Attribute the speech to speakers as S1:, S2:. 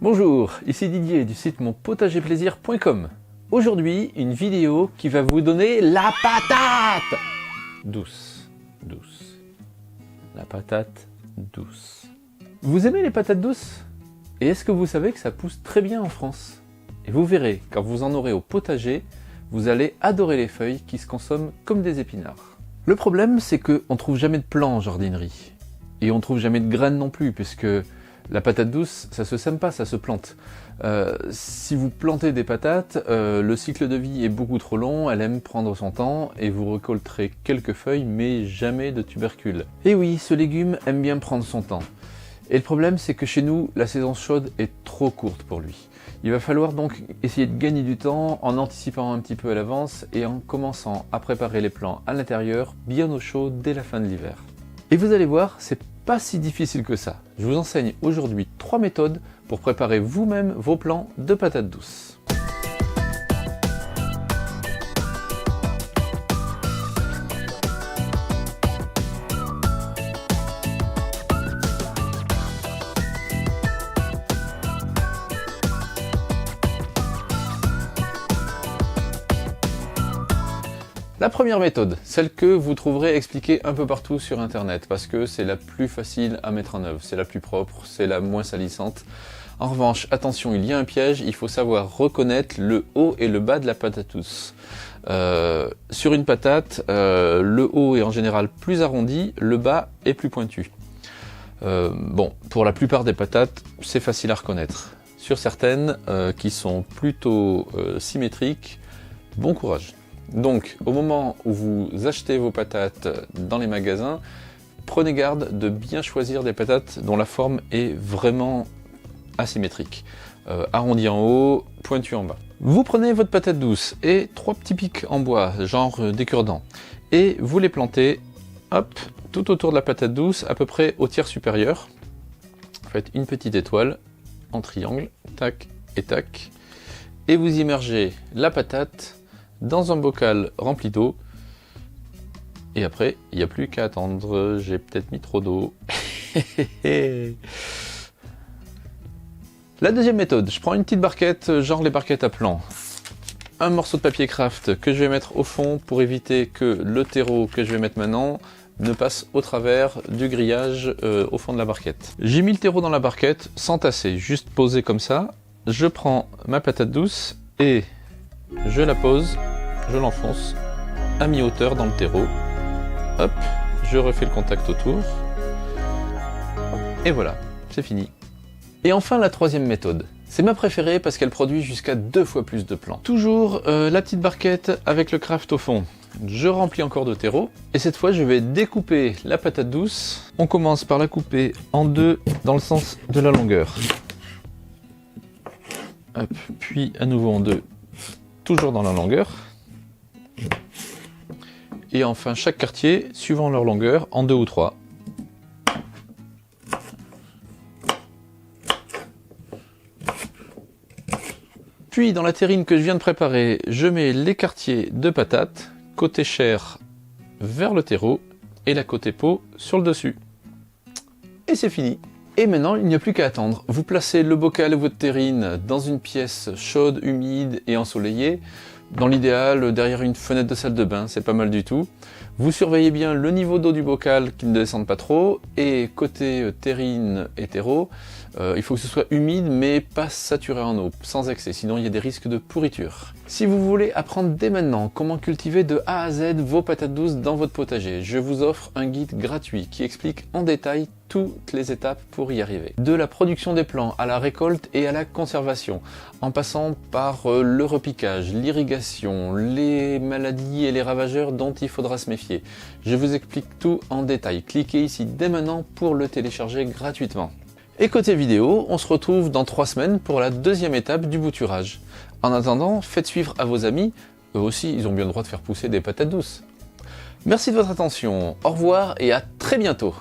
S1: Bonjour, ici Didier du site monpotagerplaisir.com. Aujourd'hui, une vidéo qui va vous donner la patate douce. La patate douce. Vous aimez les patates douces? Et est-ce que vous savez que ça pousse très bien en France? Et vous verrez, quand vous en aurez au potager, vous allez adorer les feuilles qui se consomment comme des épinards. Le problème, c'est qu'on ne trouve jamais de plants en jardinerie. Et on ne trouve jamais de graines non plus, puisque la patate douce, ça se sème pas, ça se plante. Si vous plantez des patates, le cycle de vie est beaucoup trop long, elle aime prendre son temps, et vous récolterez quelques feuilles, mais jamais de tubercules. Et oui, ce légume aime bien prendre son temps. Et le problème, c'est que chez nous, la saison chaude est trop courte pour lui. Il va falloir donc essayer de gagner du temps en anticipant un petit peu à l'avance et en commençant à préparer les plants à l'intérieur, bien au chaud dès la fin de l'hiver. Et vous allez voir, c'est pas si difficile que ça. Je vous enseigne aujourd'hui 3 méthodes pour préparer vous-même vos plants de patates douces. La première méthode, celle que vous trouverez expliquée un peu partout sur internet, parce que c'est la plus facile à mettre en œuvre, c'est la plus propre, c'est la moins salissante. En revanche, attention, il y a un piège, il faut savoir reconnaître le haut et le bas de la patate douce. Sur une patate, le haut est en général plus arrondi, le bas est plus pointu. Bon, pour la plupart des patates, c'est facile à reconnaître. Sur certaines, qui sont plutôt symétriques, bon courage. Donc, au moment où vous achetez vos patates dans les magasins, prenez garde de bien choisir des patates dont la forme est vraiment asymétrique. Arrondi en haut, pointu en bas. Vous prenez votre patate douce et 3 petits pics en bois, genre des cure-dents, et vous les plantez, hop, tout autour de la patate douce, à peu près au tiers supérieur. Faites une petite étoile en triangle, tac et tac, et vous immergez la patate dans un bocal rempli d'eau, et après, il n'y a plus qu'à attendre. J'ai peut-être mis trop d'eau. La deuxième méthode, je prends une petite barquette, genre les barquettes à plants, un morceau de papier craft que je vais mettre au fond pour éviter que le terreau que je vais mettre maintenant ne passe au travers du grillage au fond de la barquette. J'ai mis le terreau dans la barquette sans tasser, juste posé comme ça. Je prends ma patate douce et je la pose, je l'enfonce à mi-hauteur dans le terreau. Hop, je refais le contact autour. Et voilà, c'est fini. Et enfin la troisième méthode. C'est ma préférée parce qu'elle produit jusqu'à 2 fois plus de plants. Toujours la petite barquette avec le craft au fond. Je remplis encore de terreau. Et cette fois, je vais découper la patate douce. On commence par la couper en 2 dans le sens de la longueur. Hop, puis à nouveau en 2. Toujours dans la longueur. Et enfin chaque quartier, suivant leur longueur, en 2 ou 3. Puis dans la terrine que je viens de préparer, je mets les quartiers de patates, côté chair vers le terreau, et la côté peau sur le dessus. Et c'est fini. Et maintenant, il n'y a plus qu'à attendre. Vous placez le bocal et votre terrine dans une pièce chaude, humide et ensoleillée. Dans l'idéal, derrière une fenêtre de salle de bain, c'est pas mal du tout. Vous surveillez bien le niveau d'eau du bocal qui ne descende pas trop. Et côté terrine et terreau, il faut que ce soit humide mais pas saturé en eau, sans excès, sinon il y a des risques de pourriture. Si vous voulez apprendre dès maintenant comment cultiver de A à Z vos patates douces dans votre potager, je vous offre un guide gratuit qui explique en détail toutes les étapes pour y arriver. De la production des plants à la récolte et à la conservation, en passant par le repiquage, l'irrigation, les maladies et les ravageurs dont il faudra se méfier. Je vous explique tout en détail. Cliquez ici dès maintenant pour le télécharger gratuitement. Et côté vidéo, on se retrouve dans 3 semaines pour la deuxième étape du bouturage. En attendant, faites suivre à vos amis, eux aussi ils ont bien le droit de faire pousser des patates douces. Merci de votre attention, au revoir et à très bientôt.